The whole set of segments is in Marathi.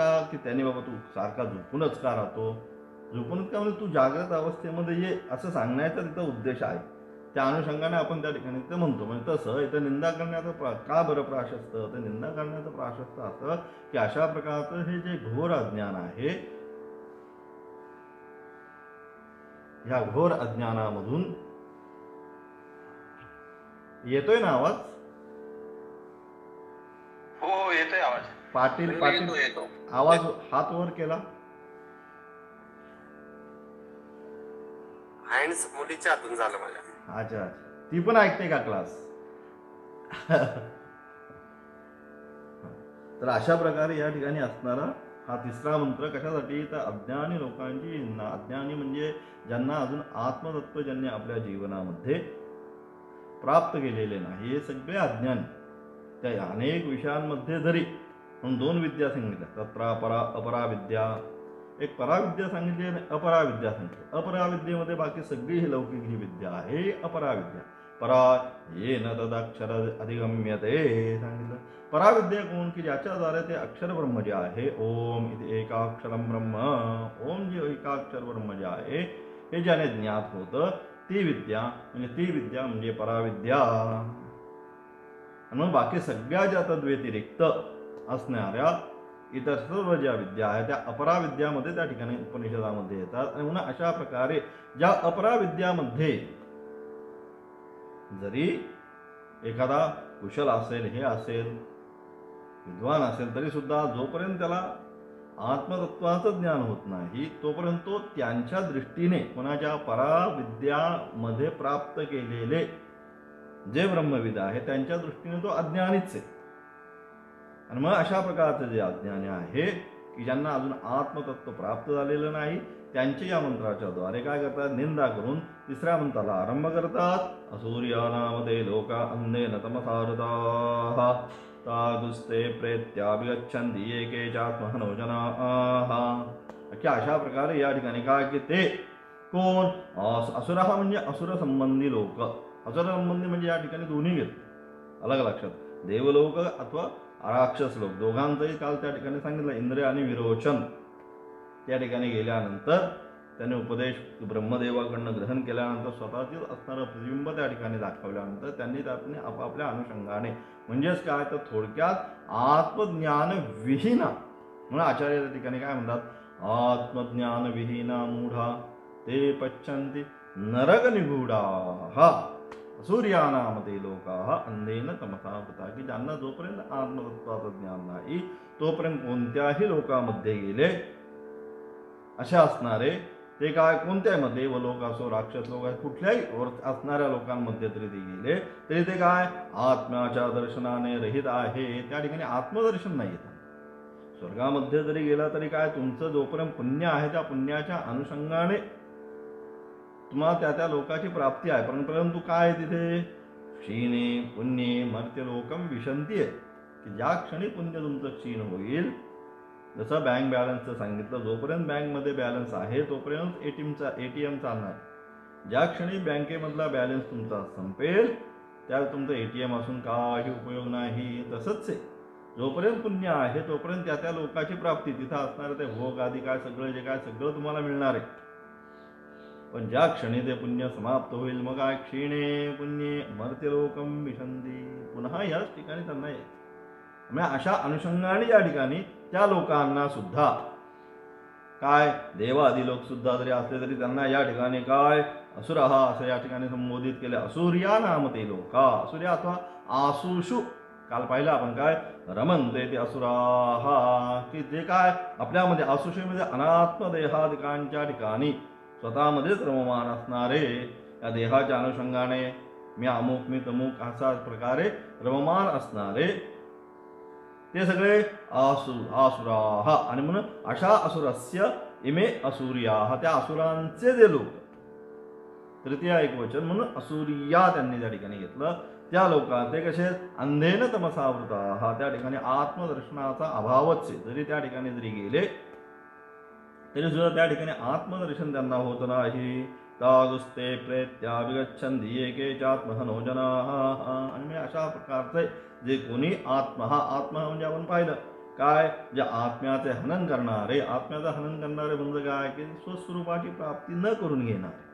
का की त्याने बाबा तू सारखा झोपूनच का राहतो, झोपूनच का म्हणजे तू जागृत अवस्थेमध्ये ये असं सांगण्याचा तिथं उद्देश आहे. त्या अनुषंगाने आपण त्या ठिकाणी ते म्हणतो. म्हणजे तसं इथं निंदा करण्याचं का बरं प्राशस्त, तर निंदा करण्याचं प्राशस्त असं की अशा प्रकारचं हे जे घोर अज्ञान आहे, ह्या घोर अज्ञानामधून येतोय ना आवाज? हो येतोय आवाज. पाटील पाटील येतो. आवाज हात वर केला. हँड्स मुलीच्या हातून झालं माझ्या. अच्छा अच्छा, ती पण ऐकते का क्लास? तर अशा प्रकारे या ठिकाणी असणारा हा तिसरा मंत्र कशासाठी, तर अज्ञानी लोकांची, अज्ञानी म्हणजे ज्यांना अजून आत्मतत्वजन्य आपल्या जीवनामध्ये प्राप्त केलेले नाही, हे सगळे अज्ञानी. त्या अनेक विषयांमध्ये जरी म्हणून दोन विद्या सांगितल्या, तत्र अपरा विद्या, एक पराविद्या सांगितली आणि अपराविद्या सांगितली. अपराविद्येमध्ये बाकी सगळी ही लौकिक जी विद्या आहे, अपराविद्या. परा येन तदक्षर अधिगम्यते सांगितलं. पराविद्या कोण, की ज्याच्याद्वारे ते अक्षर ब्रह्म जे आहे, ओम इथे एकाक्षरम ब्रह्म, ओम जे एकाक्षर ब्रह्म जे आहे हे ज्याने ज्ञात होतं, ती विद्या म्हणजे पराविद्या. आणि मग बाकी सगळ्या ज्या तद्व्यतिरिक्त असणाऱ्या इतर सर्व ज्या विद्या आहेत त्या अपराविद्यामध्ये त्या ठिकाणी उपनिषदामध्ये येतात. आणि म्हणून अशा प्रकारे ज्या अपराविद्यामध्ये जरी एखादा कुशल असेल, हे असेल, विद्वान असेल, तरी सुद्धा जोपर्यंत त्याला आत्मतत्वाचं ज्ञान होत नाही तोपर्यंत तो त्यांच्या दृष्टीने कोणाच्या पराविद्यामध्ये प्राप्त केलेले जे ब्रह्मविद आहे त्यांच्या दृष्टीने तो अज्ञानीच आहे. आणि मग अशा प्रकारचे जे अज्ञानी आहे की ज्यांना अजून आत्मतत्व प्राप्त झालेलं नाही, त्यांचे या मंत्राच्या द्वारे काय करतात, निंदा करून तिसऱ्या मंत्राला आरंभ करतात. असूर्यानामध्ये लोका अंधेन तमसारुताः तागुस्ते प्रेत्याभिगच्छन्ति एके चात्महनो जनाः. की अशा प्रकारे या ठिकाणी काय की ते कोण, असुरः म्हणजे असुर संबंधी लोक. असुर संबंधी म्हणजे या ठिकाणी दोन्ही घेतले, अलग लक्षात, देवलोक अथवा राक्षस लोक दोघांचंही काल त्या ठिकाणी सांगितलं. इंद्र आणि विरोचन त्या ठिकाणी गेल्यानंतर त्याने उपदेश ब्रह्मदेवाकडनं ग्रहण केल्यानंतर स्वतःचीच असणारं प्रतिबिंब त्या ठिकाणी दाखवल्यानंतर त्यांनी त्यातून आपापल्या अनुषंगाने, म्हणजेच काय तर थोडक्यात आत्मज्ञान विहीना, म्हणून आचार्य त्या ठिकाणी काय म्हणतात, आत्मज्ञान विहीना मूढा ते पच्छन्ति नरक निगूढा सूर्यानामध्ये लोकाः अंधेन तमसावृता. की ज्यांना जोपर्यंत आत्मतत्वाचं ज्ञान नाही तोपर्यंत कोणत्याही लोकांमध्ये गेले असे असणारे ते काय, कोणत्यामध्ये, व लोक असो, राक्षस लोक असो, कुठल्याही असणाऱ्या लोकांमध्ये तरी ते गेले तरी ते काय, आत्म्याच्या दर्शनाने रहित आहे. त्या ठिकाणी आत्मदर्शन नाही येत. स्वर्गामध्ये जरी गेला तरी काय, तुमचं जोपर्यंत पुण्य आहे त्या पुण्याच्या अनुषंगाने तुम्हाला त्या त्या लोकाची प्राप्ती आहे. परंतु काय तिथे, क्षीणे पुण्ये मर्त्य लोकम विशंती आहे, की ज्या क्षणी पुण्य तुमचं क्षीण होईल, जसं बँक बॅलन्सचं सांगितलं, जोपर्यंत बँकमध्ये बॅलन्स आहे तोपर्यंत एटीएम चालणार. ज्या क्षणी बँकेमधला बॅलन्स तुमचा संपेल त्यावेळी तुमचं एटीएम असून काही उपयोग नाही. तसंच आहे, जोपर्यंत पुण्य आहे तोपर्यंत त्या त्या लोकाची प्राप्ती, तिथं असणारे ते भोग आदी काय सगळं जे काय सगळं तुम्हाला मिळणार आहे. पण ज्या क्षणी ते पुण्य समाप्त होईल मग काय, क्षीणे पुण्ये मर्त्यलोकम विशंती, पुन्हा याच ठिकाणी त्यांना येईल. म्हणजे अशा अनुषंगाने या ठिकाणी त्या लोकांना सुद्धा काय, देवादी लोक सुद्धा जरी असले तरी त्यांना या ठिकाणी काय, असुरः असं या ठिकाणी संबोधित केले. असुर्या नामते लोका, असुर्या अथवा आसुषु, काल पाहिलं आपण काय, रमन्ते ते असुराः, की जे काय आपल्यामध्ये आसुषेमध्ये अनात्म देहादिकांच्या ठिकाणी स्वतःमध्येच रममान असणारे, या देहाच्या अनुषंगाने मी अमुक मी तमुक अशा प्रकारे रममान असणारे ते सगळे आसुराः. आणि म्हणून अशा असुरस्य इमे असुर्याः, त्या असुरांचे जे लोक, तृतीय एक वचन म्हणून असुरिया त्यांनी त्या ठिकाणी घेतलं. त्या लोकांना ते कसे, अंधेन तमसावृताः, त्या ठिकाणी आत्मदर्शनाचा अभावच, जरी त्या ठिकाणी जरी गेले तरी सुद्धा त्या ठिकाणी आत्मदर्शन त्यांना होत नाही. तागुस्ते प्रेत्याभिगच्छन्ति एके चात्महनो जनाः. आणि अशा प्रकारचे जे कोणी आत्मा म्हणजे आपण पाहिलं काय, जे आत्म्याचे हनन करणारे. आत्म्याचं हनन करणारे म्हणजे काय, की स्वस्वरूपाची प्राप्ती न करून घेणारे.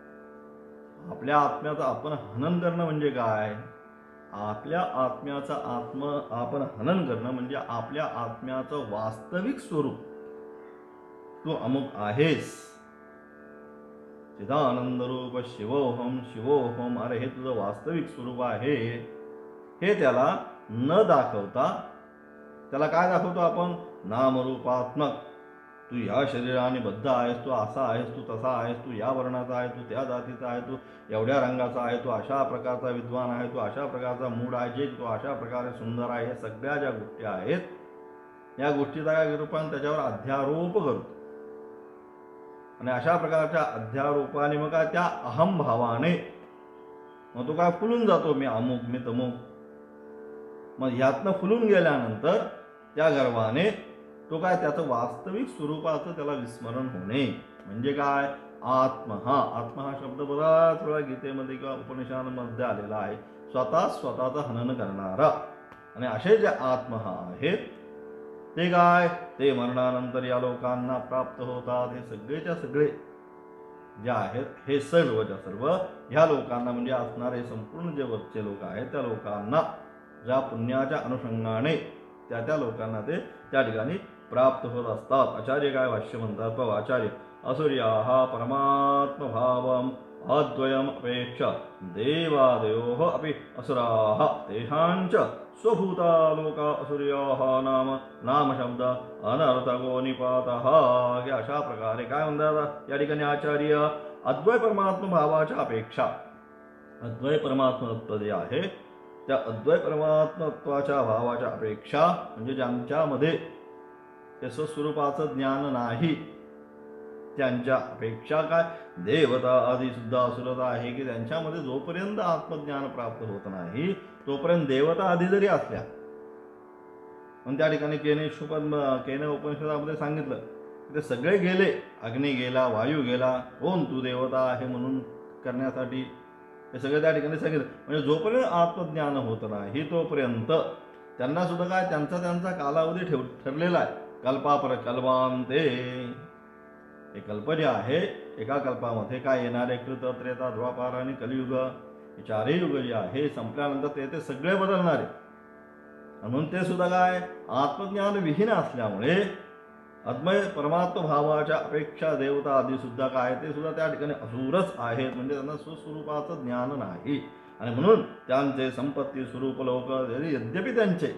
आपल्या आत्म्याचं आपण हनन करणं म्हणजे काय, आपल्या आत्म्याचं आपण हनन करणं म्हणजे आपल्या आत्म्याचं वास्तविक स्वरूप तू अमुक आहेस. चिदानंद रूप शिवोहम शिवोहम, अरे हे तुझं वास्तविक स्वरूप आहे. हे त्याला न दाखवता, त्याला काय दाखवतो आपण, नामरूपात्मक. तू या शरीराने बद्ध आहेस, तू असा आहेस, तू तसा आहेस, तू या वर्णाचा आहे, तू त्या जातीचा आहे, तू एवढ्या रंगाचा आहे, तू अशा प्रकारचा विद्वान आहे, तू अशा प्रकारचा मूड आहे, जे तू अशा प्रकारे सुंदर आहे. हे सगळ्या ज्या गोष्टी आहेत, या गोष्टीचा काय रूपाने त्याच्यावर अध्यारोप करतो. आणि अशा प्रकारच्या अध्यारोपाने मग काय, त्या अहमभावाने मग तो काय फुलून जातो, मी अमुक, मी तमुक. मग ह्यातनं फुलून गेल्यानंतर त्या गर्वाने तो काय, त्याचं वास्तविक स्वरूपाचं त्याला विस्मरण होणे. म्हणजे काय, आत्म हा शब्द बराच वेळा गीतेमध्ये किंवा उपनिषदांमध्ये आलेला आहे. स्वतःचं हनन करणारा. आणि असे जे आत्म आहेत ते काय, ते मरणानंतर या लोकांना प्राप्त होतात. हे सगळेच्या सगळे जे आहेत, हे सर्वच्या सर्व ह्या लोकांना म्हणजे असणारे संपूर्ण जे वरचे लोक आहेत त्या लोकांना ज्या पुण्याच्या अनुषंगाने त्या लोकांना ते त्या ठिकाणी प्राप्त होत असतात. आचार्य काय भाष्य म्हणतात, आचार्य असुर्याः परमात्मभावम् अद्वयम् अपेक्षा देवादयोः अपि असुराः तेषांच स्वभूता लोका असुर्याः नाम शब्द अनर्थको निपातः. की अशा प्रकारे काय म्हणतात या ठिकाणी आचार्य, अद्वय परमात्म भावाच्या अपेक्षा, अद्वय परमात्मत्व जे आहे त्या अद्वय परमात्मत्वाच्या भावाच्या अपेक्षा म्हणजे ज्यांच्यामध्ये ते स्वस्वरूपाचं ज्ञान नाही त्यांच्या अपेक्षा काय, देवता आदी सुद्धा असुरता आहे. की त्यांच्यामध्ये जोपर्यंत आत्मज्ञान प्राप्त होत नाही तोपर्यंत देवता आदी जरी असल्या, पण त्या ठिकाणी केने उपनिषदामध्ये सांगितलं की ते सगळे गेले, अग्नी गेला, वायू गेला, कोण तू देवता आहे म्हणून करण्यासाठी, हे सगळं त्या ठिकाणी सांगितलं. म्हणजे जोपर्यंत आत्मज्ञान होत नाही तोपर्यंत त्यांना सुद्धा काय, त्यांचा कालावधी ठरलेला आहे. कल्पापर कल्पांते, हे कल्प जे आहे एका कल्पामध्ये काय येणारे कृत, त्रेता, द्वापार आणि कलियुग, हे चारही युग जे आहे संपल्यानंतर ते सगळे बदलणारे. म्हणून ते सुद्धा काय, आत्मज्ञान विहीन असल्यामुळे अद्वय परमात्म भावाच्या अपेक्षा देवता आदी सुद्धा काय, ते सुद्धा त्या ठिकाणी असुरच आहेत. म्हणजे त्यांना स्वस्वरूपाचं ज्ञान नाही. आणि म्हणून त्यांचे संपत्ती स्वरूप लोक, यद्यपि त्यांचे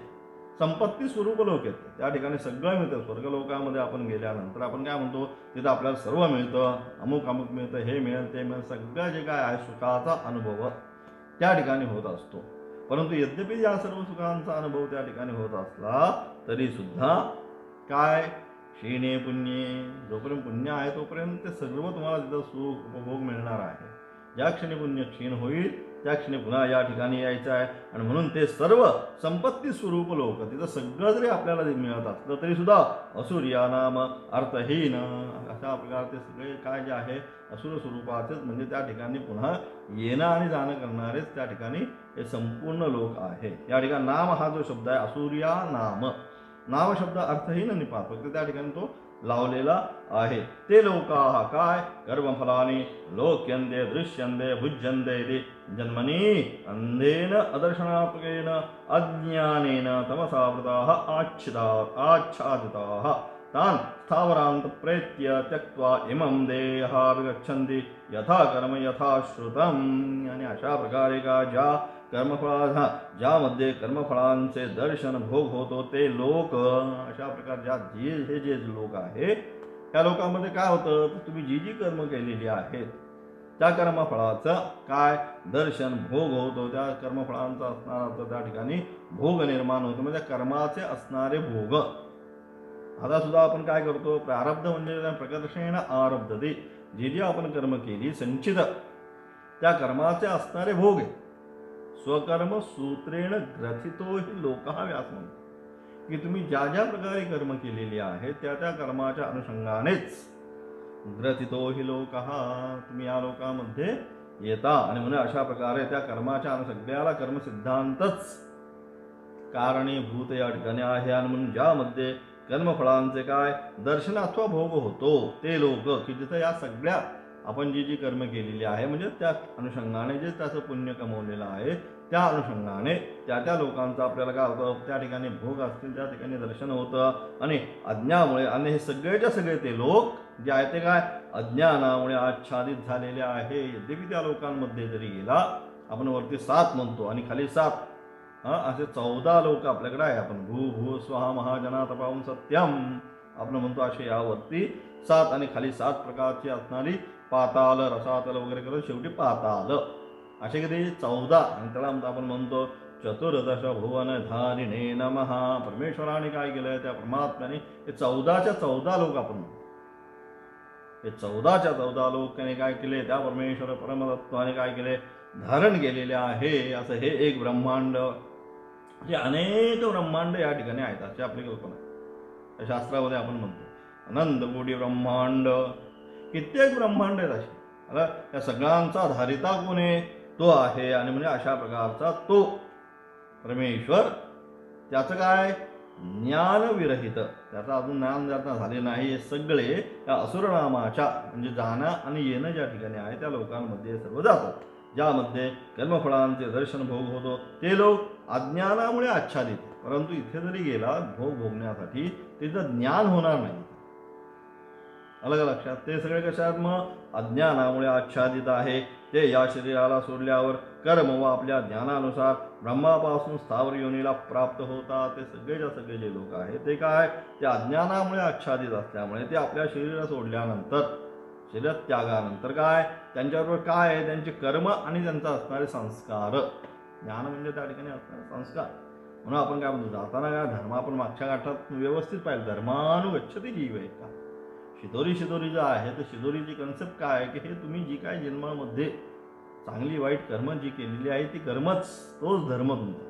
संपत्ती स्वरूप लोक आहेत, त्या ठिकाणी सगळं मिळतं. स्वर्गलोकामध्ये आपण गेल्यानंतर आपण काय म्हणतो, तिथं आपल्याला सर्व मिळतं, अमुक मिळतं, हे मिळेल ते मिळेल, सगळं जे काय आहे सुखाचा अनुभव त्या ठिकाणी होत असतो. परंतु यद्यपि या सर्व सुखांचा अनुभव त्या ठिकाणी होत असला तरी सुद्धा काय, क्षीणे पुण्ये, जोपर्यंत पुण्य आहे तोपर्यंत ते सर्व तुम्हाला तिथं सुख उपभोग मिळणार आहे. ज्या क्षणी पुण्य क्षीण होईल त्या क्षणी पुन्हा या ठिकाणी यायचं आहे. आणि म्हणून ते सर्व संपत्ती स्वरूप लोक, तिथं सगळं जरी आपल्याला मिळत असलं तरी सुद्धा असुर या नाम अर्थहीन, अशा प्रकारे ते सगळे काय जे आहे असुर स्वरूपाचेच. म्हणजे त्या ठिकाणी पुन्हा येणं आणि जाणं करणारेच त्या ठिकाणी हे संपूर्ण लोक आहे. या ठिकाणी नाम हा जो शब्द आहे, असुर्या नाम शब्द अर्थहीन निपात, फक्त त्या ठिकाणी तो लावलेला आहे. ते लोकाः काय, कर्मफलानि लोक्यन्ते दृश्यन्ते भुज्यन्ते जन्मनि अंधेन अदर्शनात्मकेन अज्ञानेन तमसावृताः आच्छादिताः तान् स्थावरान्त प्रेत्य त्यक्त्वा इमं देहा विगच्छन्ति यथा कर्म यथा श्रुतम्. आणि अशा प्रकारे का ज्या कर्मफळा, ज्यामध्ये कर्मफळांचे दर्शन भोग होतो ते लोक, अशा प्रकारच्या हे जे लोक आहेत त्या लोकांमध्ये काय होतं, तर तुम्ही जी कर्म केलेली आहेत त्या कर्मफळाचं काय दर्शन भोग होतो, त्या कर्मफळांचा असणारा त्या ठिकाणी भोग निर्माण होतो. म्हणजे कर्माचे असणारे भोग. आता सुद्धा आपण काय करतो, प्रारब्ध म्हणजे प्रकर्षेण आरब्धते, जे आपण कर्म केली संचित त्या कर्माचे असणारे भोग आहे. स्वकर्म सूत्रेण ग्रथितो ही लोकः व्यास म्हणतो की तुम्ही ज्या ज्या प्रकारे कर्म केलेली आहे त्या त्या कर्माच्या अनुषंगानेच ग्रथितो ही लोकः, तुम्ही या लोकांमध्ये येता. आणि म्हणून अशा प्रकारे त्या कर्माच्या सगळ्याला कर्मसिद्धांतच कारणीभूत या ठिकाणी आहे. आणि म्हणून ज्यामध्ये कर्मफळांचे काय दर्शन अथवा भोग होतो ते लोक की जिथं या सगळ्या आपण जी कर्म केलेली आहे म्हणजे त्या अनुषंगाने जे त्याचं पुण्य कमवलेलं आहे त्या अनुषंगाने त्या लोकांचा आपल्याला काय होतं त्या ठिकाणी भोग असतील त्या ठिकाणी दर्शन होतं आणि अज्ञामुळे आणि हे सगळेच्या सगळे ते लोक जे आहे ते काय अज्ञानामुळे आच्छादित झालेले आहे. यद्यपि त्या लोकांमध्ये जरी गेला आपण वरती 7 म्हणतो आणि खाली 7 असे 14 लोक आपल्याकडे आहे. आपण भू भू स्वहा महाजना तपावून सत्यम आपण म्हणतो असे यावरती 7 आणि खाली 7 प्रकारची असणारी पाताल रसातल वगैरे करत शेवटी पाताल असे किती 14 आणि त्याला आपण म्हणतो चतुर्दश भुवन धारिणे नमः. परमेश्वराने काय केलंय त्या परमात्म्याने हे 14च्या 14 लोक आपण म्हणतो. हे 14च्या 14 लोक त्याने काय केले त्या परमेश्वर परमतत्वाने काय केले धारण केलेले आहे. असं हे एक ब्रह्मांड म्हणजे अनेक ब्रह्मांड या ठिकाणी आहेत अशी आपली कल्पना शास्त्रामध्ये आपण म्हणतो. अनंत कोटी ब्रह्मांड कित्येक ब्रह्मांड आहेत अशी. आता या सगळ्यांचा धारिता कोण आहे तो आहे आणि म्हणजे अशा प्रकारचा तो परमेश्वर त्याचं काय ज्ञानविरहित त्याचं अजून ज्ञान ज्यांना झाले नाही हे सगळे त्या असुरनामाच्या म्हणजे जाणं आणि येणं ज्या ठिकाणी आहे त्या लोकांमध्ये सर्व जातात ज्यामध्ये कर्मफळांचे दर्शन भोग होतो ते लोक अज्ञानामुळे आच्छादित. परंतु इथे जरी गेला भोग भोगण्यासाठी तिथं ज्ञान होणार नाही. अलग लक्षात ते सगळे कशात मग अज्ञानामुळे आच्छादित आहे. ते या शरीराला सोडल्यावर कर्म व आपल्या ज्ञानानुसार ब्रह्मापासून स्थावर योनीला प्राप्त होतात. ते सगळेच्या सगळे जे लोक आहेत ते काय ते अज्ञानामुळे आच्छादित असल्यामुळे ते आपल्या शरीर सोडल्यानंतर शरीर त्यागानंतर काय त्यांच्याबरोबर काय आहे त्यांचे कर्म आणि त्यांचा असणारे संस्कार. ज्ञान म्हणजे त्या ठिकाणी असणारे संस्कार. म्हणून आपण काय म्हणतो जाताना काय धर्म आपण मागच्या गाठात व्यवस्थित पाहिजे धर्मानुगच्छती जीव आहे का शिदोरी जे आहे तर शिदोरीची कन्सेप्ट काय आहे की हे तुम्ही जी काय जन्मामध्ये चांगली वाईट कर्म जी केलेली आहे ती कर्मच तोच धर्म तुमचा.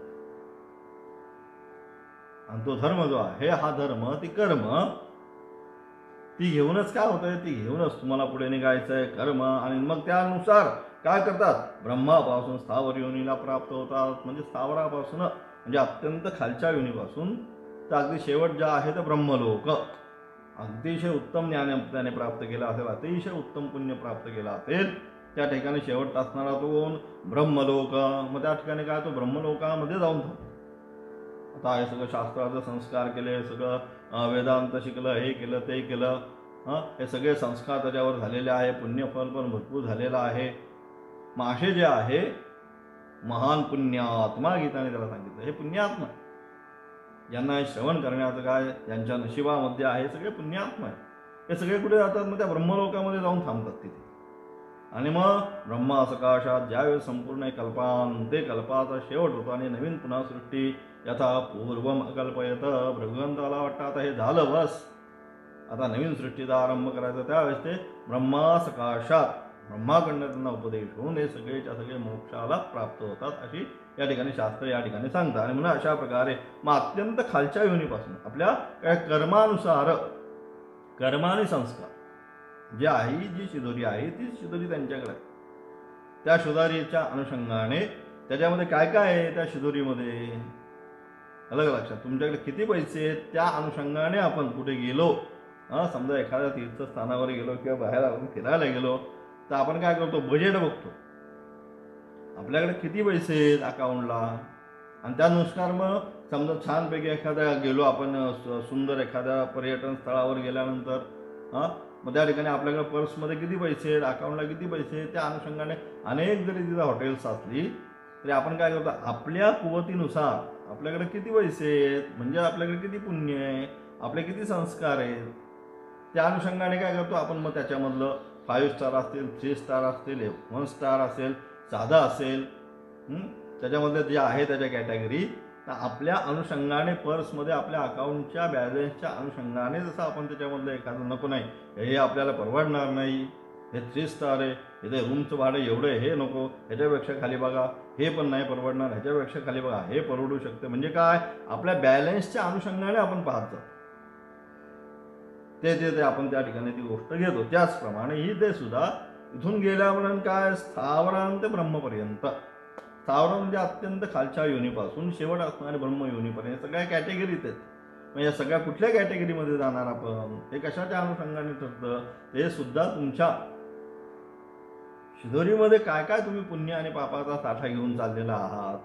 आणि तो धर्म जो आहे हा धर्म ती कर्म ती घेऊनच काय होतंय ती घेऊनच तुम्हाला पुढे निघायचं आहे कर्म आणि मग त्यानुसार काय करतात ब्रह्मापासून स्थावर योनीला प्राप्त होतात. म्हणजे स्थावरापासून म्हणजे अत्यंत खालच्या योनीपासून तर अगदी शेवट ज्या आहे तर ब्रह्मलोक अतिशय उत्तम ज्ञान त्याने प्राप्त केला असेल अतिशय उत्तम पुण्य प्राप्त केला असेल त्या ठिकाणी शेवट असणारा तो कोण ब्रह्मलोक. मग त्या ठिकाणी काय तो ब्रह्मलोकामध्ये जाऊन थांबतो. आता हे सगळं शास्त्राचे संस्कार केले सगळं वेदांत शिकलं हे केलं ते केलं हे सगळे संस्कार त्याच्यावर झालेले आहे पुण्यफल पण भरपूर झालेलं आहे. मग असे जे आहे महान पुण्यात्मा गीताने त्याला सांगितलं हे पुण्यात्मा यांना श्रवण करण्याचं काय त्यांच्या नशिबामध्ये आहे सगळे पुण्यात्मा आहे. हे सगळे कुठे जातात मग त्या ब्रह्मलोकामध्ये जाऊन थांबतात तिथे. आणि मग ब्रह्मा सकाशात ज्यावेळेस संपूर्ण कल्पांते कल्पाचा शेवट होतो आणि नवीन पुन्हा सृष्टी यथा पूर्वम अकल्पयत भगवंताला वाटतं आता हे झालं बस आता नवीन सृष्टीचा आरंभ करायचा त्यावेळेस ते ब्रह्मा सकाशात ब्रह्माकडनं त्यांना उपदेश होऊन हे सगळेच्या सगळे मोक्षाला प्राप्त होतात अशी या ठिकाणी शास्त्र या ठिकाणी सांगतात. आणि म्हणून अशा प्रकारे मग अत्यंत खालच्या योनीपासून आपल्या काय कर्मानुसार कर्म आणि संस्कार जे आहे जी शिदोरी आहे ती शिदोरी त्यांच्याकडे आहे. त्या शिदोरीच्या अनुषंगाने त्याच्यामध्ये काय काय आहे त्या शिदोरीमध्ये अलग लक्षात तुमच्याकडे किती पैसे आहेत त्या अनुषंगाने आपण कुठे गेलो समजा एखाद्या तीर्थस्थानावर गेलो किंवा बाहेर आपण फिरायला गेलो तर आपण काय करतो बजेट बघतो आपल्याकडे किती पैसे आहेत अकाउंटला आणि त्यानुसार मग समजा छानपैकी एखाद्या गेलो आपण सुंदर एखाद्या पर्यटन स्थळावर गेल्यानंतर मग त्या ठिकाणी आपल्याकडे पर्समध्ये किती पैसे आहेत अकाउंटला किती पैसे आहेत त्या अनुषंगाने अनेक जरी तिथं हॉटेल्स असली तरी आपण काय करतो आपल्या कुवतीनुसार आपल्याकडे किती पैसे आहेत म्हणजे आपल्याकडे किती पुण्य आहे आपले किती संस्कार आहेत त्या अनुषंगाने काय करतो आपण मग त्याच्यामधलं 5 स्टार असतील 3 स्टार असतील 1 स्टार असेल साधा असेल त्याच्यामध्ये जे आहे त्याच्या कॅटेगरी तर आपल्या अनुषंगाने पर्समध्ये आपल्या अकाउंटच्या बॅलन्सच्या अनुषंगाने जसं आपण त्याच्यामधलं एखादं नको नाही हे आपल्याला परवडणार नाही हे 3 स्टार आहे इथे रूमचं भाडं एवढं हे नको ह्याच्यापेक्षा खाली बघा हे पण नाही परवडणार ह्याच्यापेक्षा खाली बघा हे परवडू शकते म्हणजे काय आपल्या बॅलन्सच्या अनुषंगाने आपण पाहतो ते आपण त्या ठिकाणी ती गोष्ट घेतो. त्याचप्रमाणे ही ते सुद्धा इथून गेल्यावर काय स्थावरांत ब्रह्मपर्यंत स्थावर म्हणजे अत्यंत खालच्या योनीपासून शेवट असणारे ब्रह्म योनीपर्यंत सगळ्या कॅटेगरीत आहेत. मग या सगळ्या कुठल्या कॅटेगरीमध्ये जाणार आपण, हे कशाच्या अनुषंगाने ठरतं, ते सुद्धा तुमच्या शिदोरीमध्ये काय काय तुम्ही पुण्य आणि पापाचा साठा घेऊन चाललेला आहात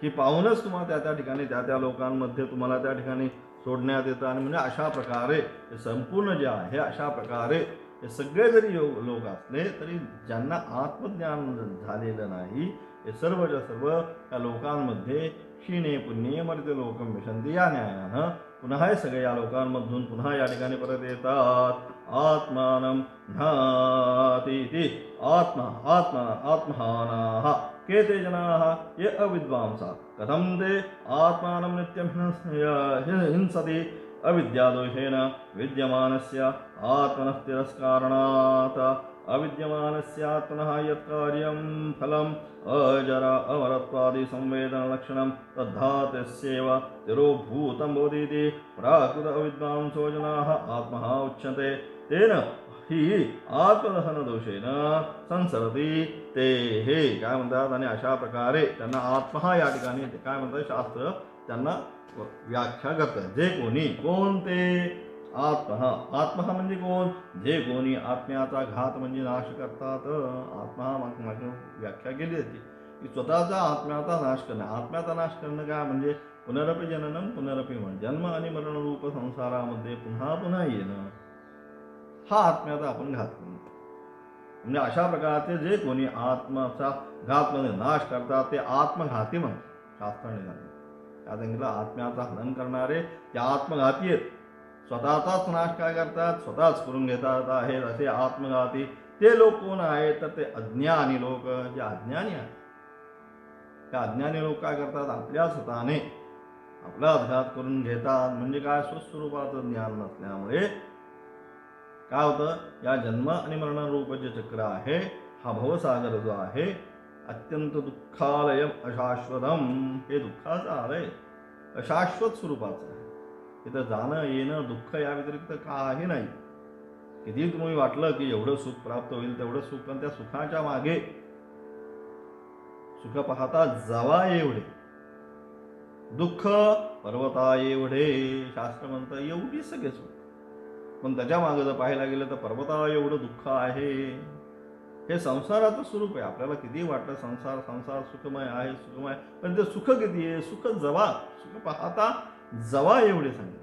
हे पाहूनच तुम्हाला त्या त्या ठिकाणी त्या त्या लोकांमध्ये तुम्हाला त्या ठिकाणी सोडण्यात येतं. आणि म्हणजे अशा प्रकारे हे संपूर्ण जे आहे अशा प्रकारे हे सगळे जरी लोक असले तरी ज्यांना आत्मज्ञान झालेलं नाही हे सर्वच्या सर्व या लोकांमध्ये क्षीणे पुण्ये मर्त्य लोकं विशन्ति या न्यायानं पुन्हा हे सगळे या लोकांमधून पुन्हा या ठिकाणी परत येतात. आत्मानं न्यातीति आत्मा आत्मा आत्महानाः के ते जनाः ये अविद्वांसा कथं ते आत्मानं नित्यं हिंसति अविद्यादोषेण विद्यमानस्य आत्मनः तिरस्कारणात् अविद्यमानस्य आत्मनः यत् कार्यं फलम् अजरा अमरत्वादि संवेदनलक्षणं तद्धातस्यैव तिरोभूतं बोधीति प्राकृत अविद्वांसो जनाः आत्मः उच्यते. तेन ही आत्मदहन दोषेन संसरती ते हे काय म्हणतात. आणि अशा प्रकारे त्यांना आत्मा या ठिकाणी काय म्हणतात शास्त्र त्यांना व्याख्या करतात. जे कोणी कोणते आत्मा आत्मा म्हणजे कोण, जे कोणी आत्म्याचा घात म्हणजे नाश करतात. आत्मा मागे व्याख्या केली होती की स्वतःचा आत्म्याचा नाश करणं. आत्म्याचा नाश करणं काय म्हणजे पुनरपि जननम पुनरपि मरण, जन्म आणि मरण रूप संसारामध्ये पुन्हा पुन्हा येणं, हा आत्म्याचा आपण घात करणं. म्हणजे अशा प्रकारचे जे कोणी आत्माचा घात म्हणजे नाश करतात ते आत्मघाती म्हणतात शास्त्राने सांगितलं. त्या सांगितलं आत्म्याचा हनन करणारे ते आत्मघाती आहेत. स्वतःचाच नाश काय करतात, स्वतःच करून घेतात आहेत असे आत्मघाती ते लोक कोण आहेत, तर ते अज्ञानी लोक. जे अज्ञानी आहेत त्या अज्ञानी लोक काय करतात, आपल्या स्वतःने आपला घात करून घेतात. म्हणजे काय, स्वस्वरूपाचं ज्ञान नसल्यामुळे काय होतं, या जन्म आणि मरण रूप जे चक्र आहे हा भवसागर जो आहे अत्यंत दुःखालयम अशाश्वतम, हे दुःखाचं आलय अशाश्वत स्वरूपाचं आहे. तिथं जाणं येणं दुःख या व्यतिरिक्त काही नाही. किती तुम्ही वाटलं की एवढं सुख प्राप्त होईल तेवढं सुख, पण त्या सुखाच्या मागे सुख पाहता जवा एवढे दुःख पर्वता एवढे, शास्त्र म्हणतं एवढी सगळे सुख. पण त्याच्या मागे जर पाहायला गेलं तर पर्वता एवढं दुःख आहे. हे संसाराचं स्वरूप आहे. आपल्याला किती वाटतं संसार संसार सुखमय आहे सुखमय, पण ते सुख किती आहे, सुख जवा सुख पाहता जवा एवढे सांगितले.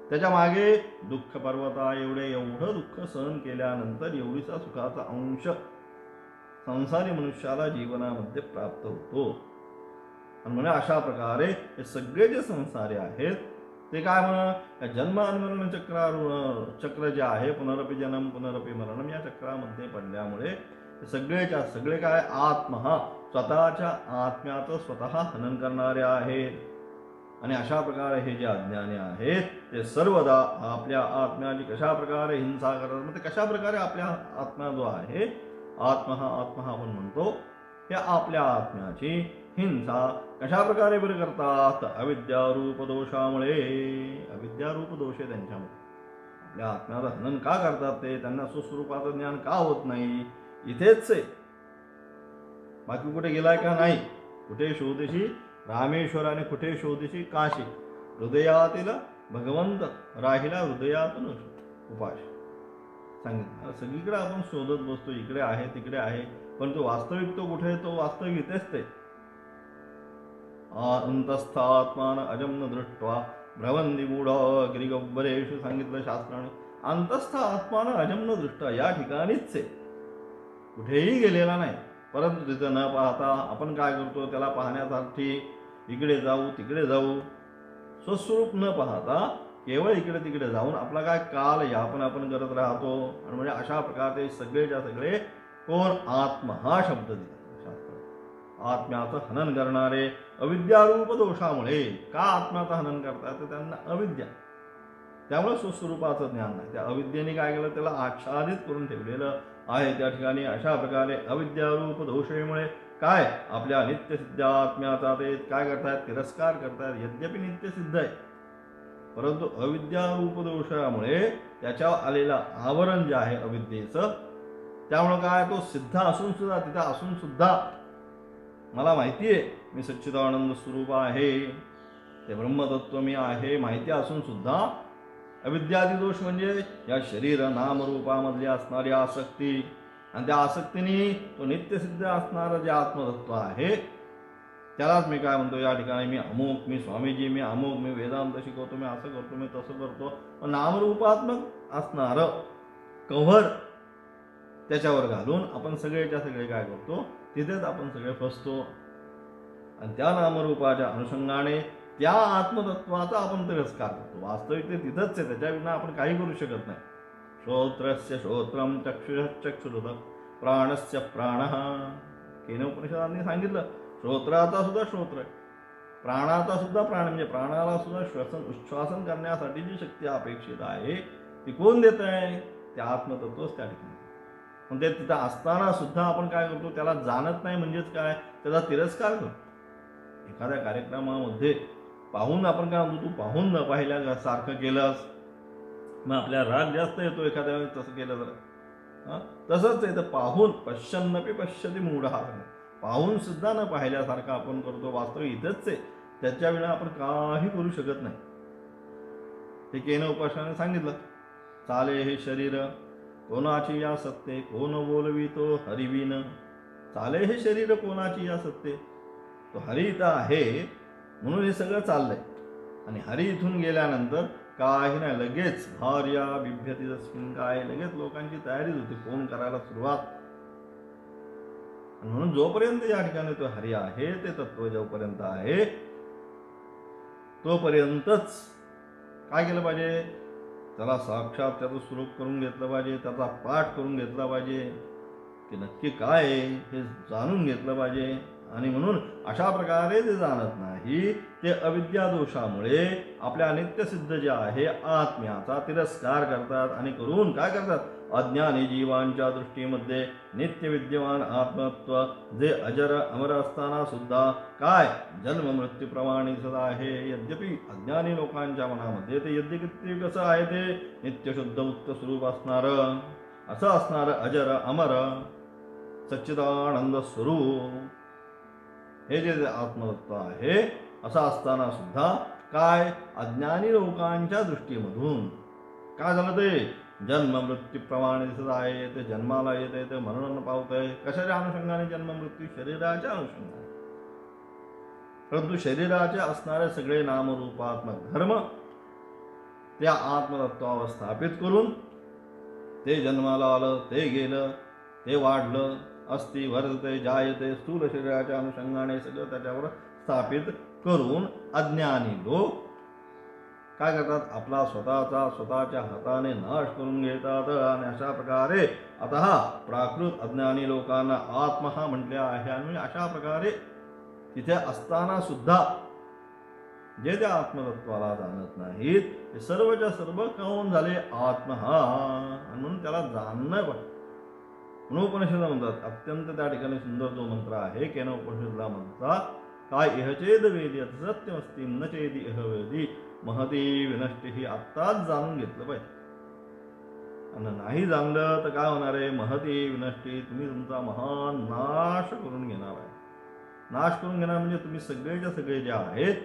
त्याच्या मागे दुःख पर्वता एवढे, एवढं दुःख सहन केल्यानंतर एवढीचा सुखाचा अंश संसारी मनुष्याला जीवनामध्ये प्राप्त होतो. आणि म्हणजे अशा प्रकारे हे सगळे जे संसारी आहेत ते काय म्हणा, जन्म आणि मरण चक्र जे आहे पुनरपि जन्म पुनरपि मरणम या चक्रामध्ये पडल्यामुळे सगळेच्या सगळे काय आत्मा स्वतःच्या आत्म्याचं स्वतः हनन करणारे आहेत. आणि अशा प्रकारे हे जे अज्ञानी आहेत ते सर्वदा आपल्या आत्म्याची कशा प्रकारे हिंसा करतात. मग ते कशा प्रकारे आपल्या आत्मा जो आहे आत्मा आपण म्हणतो या आपल्या आत्म्याची हिंसा कशा प्रकारे बरं करतात, अविद्यारूप दोषामुळे. अविद्यारूप दोष आहे त्यांच्यामध्ये. आपल्या आत्म्याचं हनन का करतात, ते त्यांना सुस्वरूपाचं ज्ञान का होत नाही, इथेच आहे. बाकी कुठे गेलाय का नाही. कुठे शोधशी रामेश्वर आणि कुठे शोधशी काशी, हृदयातील भगवंत राहिला हृदयातून उपाश सांगितलं. सगळीकडे आपण शोधत बसतो, इकडे आहे तिकडे आहे, पण तो वास्तविक तो कुठे, तो वास्तविक इथेच ते. अंतस्थात्मान अजम्न दृष्ट्वा भ्रवंदी मूढ गिरिगब्बरेषु सांगितलं शास्त्राने. अंतस्थ आत्मान अजम्न दृष्टा या ठिकाणीच आहे, कुठेही गेलेला नाही. परंतु तिथं न पाहता आपण काय करतो, त्याला पाहण्यासाठी इकडे जाऊ तिकडे जाऊ, स्वस्वरूप न पाहता केवळ इकडे तिकडे जाऊन आपला काय काल यापन आपण करत राहतो. आणि म्हणजे अशा प्रकारचे सगळेच्या सगळे कोण, आत्मा हा शब्द दिला शास्त्र. आत्म्याचं हनन करणारे अविद्यारूप दोषामुळे. का आत्म्याचं हनन करतात, तर त्यांना अविद्या, त्यामुळे स्वस्वरूपाचं ज्ञान नाही. त्या अविद्येने काय केलं, त्याला आच्छादित करून ठेवलेलं आहे त्या ठिकाणी. अशा प्रकारे अविद्यारूप दोषामुळे काय आपल्या नित्यसिद्ध आत्म्याचा ते काय करतायत, तिरस्कार करतायत. यद्यपि नित्यसिद्ध आहे परंतु अविद्यारूप दोषामुळे त्याच्यावर आलेलं आवरण जे आहे अविद्येचं, त्यामुळे काय तो सिद्ध असून सुद्धा तिथं असून सुद्धा मला माहिती आहे मी सच्चिदानंद स्वरूप आहे, ते ब्रह्मतत्व मी आहे माहिती असून सुद्धा अविद्यादी दोष म्हणजे या शरीर नामरूपामधली असणारी आसक्ती आणि त्या आसक्तीने तो नित्यसिद्ध असणारं जे आत्मतत्व आहे त्यालाच मी काय म्हणतो या ठिकाणी मी अमुक, मी स्वामीजी, मी अमुक, मी वेदांत शिकवतो, मी असं करतो, मी तसं करतो. नामरूपात्मक असणारं कव्हर त्याच्यावर घालून आपण सगळेच्या सगळे काय करतो, तिथेच आपण सगळे फसतो. आणि त्या नामरूपाच्या अनुषंगाने त्या आत्मतत्वाचा आपण तिरस्कार करतो. वास्तविक ते तिथंच आहे, त्याच्या विना आपण काही करू शकत नाही. श्रोत्रस्य श्रोत्रम, चक्षुषश्चक्षुरुत, प्राणस्य प्राणः. केनोपनिषदांनी सांगितलं श्रोत्राचा सुद्धा श्रोत्र आहे, प्राणाचा सुद्धा प्राण, म्हणजे प्राणाला सुद्धा श्वसन उच्छ्वासन करण्यासाठी जी शक्ती अपेक्षित आहे ती कोण देत आहे? ते आत्मतत्वच त्या ठिकाणी. पण ते तिथं असताना सुद्धा आपण काय करतो, त्याला जाणत नाही. म्हणजेच काय, त्याचा तिरस्कार करतो. एखाद्या कार्यक्रमामध्ये पाहून आपण काय म्हणतो, तू पाहून न पाहिल्यासारखं केलंस मग आपल्याला राग जास्त येतो एखाद्या वेळेस तसं केलं तर. तसंच आहे, तर पाहून पश्यन्नपि पश्यति मूढः, पाहून सुद्धा न पाहिल्यासारखं आपण करतो. वास्तविक इथंच आहे, त्याच्या विना आपण काही करू शकत नाही. हे केन उपासनाने सांगितलं. चाले हे शरीर कोणाची या सत्ते, कोण बोलवितो हरिविन. चाले हे शरीर कोणाची या सत्ते, तो हरी इथं आहे म्हणून हे सगळं चाललंय. आणि हरी इथून गेल्यानंतर काही नाही, लगेच भार्या बिभ्यती तस्मिन्, काय लगेच लोकांची तयारीच होती, फोन करायला सुरुवात. म्हणून जोपर्यंत या ठिकाणी तो हरी आहे, ते तत्व जोपर्यंत आहे तोपर्यंतच काय केलं पाहिजे, त्याला साक्षात त्याचं स्वरूप करून घेतलं पाहिजे, त्याचा पाठ करून घेतला पाहिजे, की नक्की काय आहे हे जाणून घेतलं पाहिजे. आणि म्हणून अशा प्रकारे जे जाणत नाही ते अविद्या दोषामुळे आपल्या नित्यसिद्ध जे आहे आत्म्याचा तिरस्कार करतात. आणि करून काय करतात, अज्ञानी जीवांच्या दृष्टीमध्ये नित्य विद्यमान आत्मत्व जे अजर अमर असताना सुद्धा काय जन्म मृत्यू प्रमाणे सदा आहे. यद्यपि अज्ञानी लोकांच्या मनामध्ये ते यद्यपि कसं आहे, ते नित्यशुद्ध मुक्त स्वरूप असणारं, असं असणारं अजर अमर सच्चिदानंद स्वरूप हे जे आत्मतत्व आहे असं असताना सुद्धा काय अज्ञानी लोकांच्या दृष्टीमधून काय झालं, ते जन्म मृत्यू प्रमाणे दिसत आहे. ते जन्माला येत आहे, ते मरण पावत आहे. कशाच्या अनुषंगाने जन्म मृत्यू? शरीराच्या अनुषंगाने. परंतु शरीराचे असणारे सगळे नामरूपात्मक धर्म त्या आत्मतत्वावर स्थापित करून ते जन्माला आलं, ते गेलं, ते वाढलं, अस्ति वर्धते जायते, स्थूल शरीराच्या अनुषंगाने सगळं त्याच्यावर स्थापित करून अज्ञानी लोक काय करतात, आपला स्वतःच्या हाताने नाश करून घेतात. आणि अशा प्रकारे आता हा प्राकृत अज्ञानी लोकांना आत्मा हा म्हटले आहे. आणि अशा प्रकारे तिथे असताना सुद्धा जे त्या आत्मतत्वाला जाणत नाहीत ते सर्वच्या सर्व काऊन झाले आत्मा हा. आणि म्हणून त्याला जाणणं पाहिजे. म्हणून उपनिषद म्हणतात, अत्यंत त्या ठिकाणी सुंदर जो मंत्र आहे केन उपनिषदला म्हणतात, काय इहचेद वेदी अथ सत्यमस्ती न चेदी इह वेदी महती विनष्टी. ही आत्ताच जाणून घेतलं पाहिजे. आणि नाही जाणलं तर काय होणार आहे, महती विनष्टी, तुम्ही तुमचा महान नाश करून घेणार आहे. नाश करून घेणार म्हणजे तुम्ही सगळेच्या सगळे जे आहेत,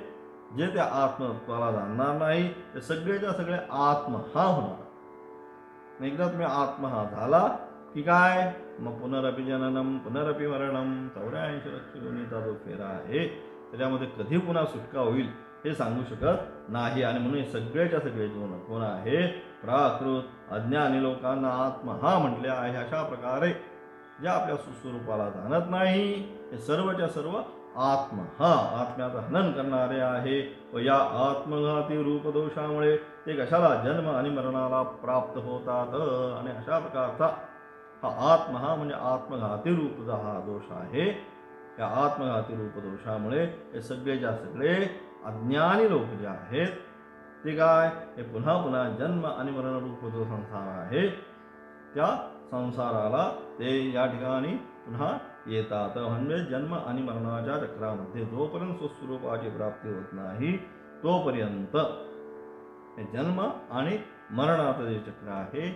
जे त्या आत्मत्वाला जाणणार नाही ते सगळेच्या सगळे आत्म हा होणार. एकदा तुम्ही आत्म हा झाला की काय, मग पुनरपि जननम पुनरपि मरणम, 84 लक्ष योनीचा जो फेरा आहे त्याच्यामध्ये कधी पुन्हा सुटका होईल हे सांगू शकत नाही. आणि म्हणून सगळेच्या सगळे जीवन कोण आहे, प्राकृत अज्ञानी लोकांना आत्मा हा म्हटले आहे. अशा प्रकारे जे आपल्या सुस्वरूपाला जाणत नाही हे सर्वच्या सर्व आत्मा हा आत्म्याचं हनन करणारे आहे. व या आत्मघाती रूपदोषामुळे ते कशाला जन्म आणि मरणाला प्राप्त होतात. आणि अशा प्रकारचा हा आत्मा हा म्हणजे आत्मघाती रूपचा हा दोष आहे. या आत्मघाती रूपदोषामुळे हे सगळेच्या सगळे अज्ञानी लोक जे आहेत ते काय, हे पुन्हा पुन्हा जन्म आणि मरण रूप जो संसार आहे त्या संसाराला ते या ठिकाणी पुन्हा येतात. म्हणजे जन्म आणि मरणाच्या चक्रामध्ये जोपर्यंत स्वस्वरूपाची प्राप्ती होत नाही तोपर्यंत हे जन्म आणि मरणाचं जे चक्र आहे,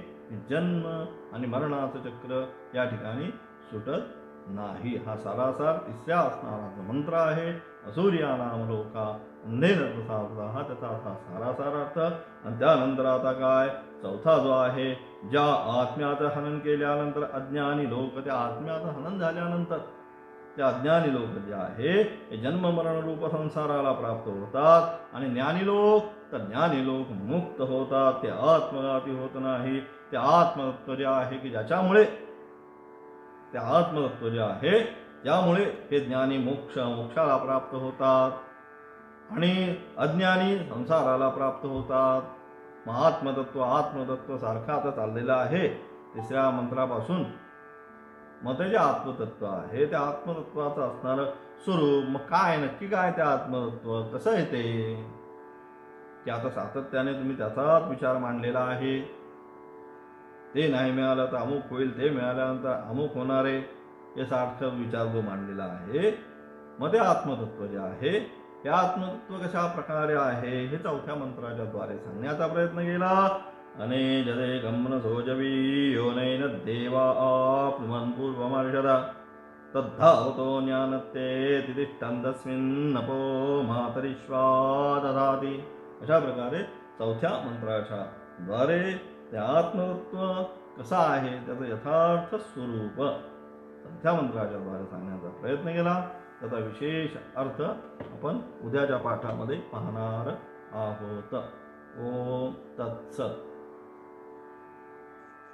जन्म आणि मरणाचं चक्र या ठिकाणी सुटत नाही. हा सारासार तिसऱ्या असणारा जो मंत्र आहे, असुर्या नाम लोका अंधेन तसा असला, हा त्याचा असा सारासार अर्थ. आणि त्यानंतर आता काय, चौथा जो आहे, ज्या आत्म्याचं हनन केल्यानंतर अज्ञानी लोक, त्या आत्म्याचं हनन झाल्यानंतर ते अज्ञानी लोक जे आहे हे जन्म मरण रूप संसाराला प्राप्त होतात. आणि ज्ञानी लोक, तर ज्ञानी लोक मुक्त होतात, ते आत्मघाती होत नाही. ते आत्मतत्व जे आहे की ज्याच्यामुळे, ते आत्मतत्व जे आहे ज्यामुळे हे ज्ञानी मोक्षाला प्राप्त होतात आणि अज्ञानी संसाराला प्राप्त होतात. मग आत्मतत्व सारखा आता चाललेला आहे तिसऱ्या मंत्रापासून. मग ते जे आत्मतत्व आहे, त्या आत्मतत्वाचं असणारं स्वरूप, मग काय नक्की काय ते आत्मतत्व, कसं आहे ते, की आता सातत्याने तुम्ही त्याचाच विचार मांडलेला आहे. ते नाही मिळालं तर अमुक होईल, ते मिळाल्यानंतर अमुक होणार आहे, हे सारखं विचार जो मांडलेला आहे. मग ते आत्मतत्व जे आहे, हे आत्मतत्व कशा प्रकारे आहे हे चौथ्या मंत्राच्या द्वारे सांगण्याचा प्रयत्न केला. अनेजदे गमन सोजवी योनैन देवा आप्नुवन् पूर्वमर्षद तद्धावतो ज्ञानत्ते तिष्ठन्तस्मिन्नपो मातरिश्वा दधाति. अशा प्रकारे चौथ्या मंत्राच्या द्वारे ते आत्मतत्व कसं आहे त्याचं यथार्थ स्वरूप चौथ्या मंत्राच्या द्वारे सांगण्याचा प्रयत्न केला. त्याचा विशेष अर्थ आपण उद्याच्या पाठामध्ये पाहणार आहोत. ओम तत्सत.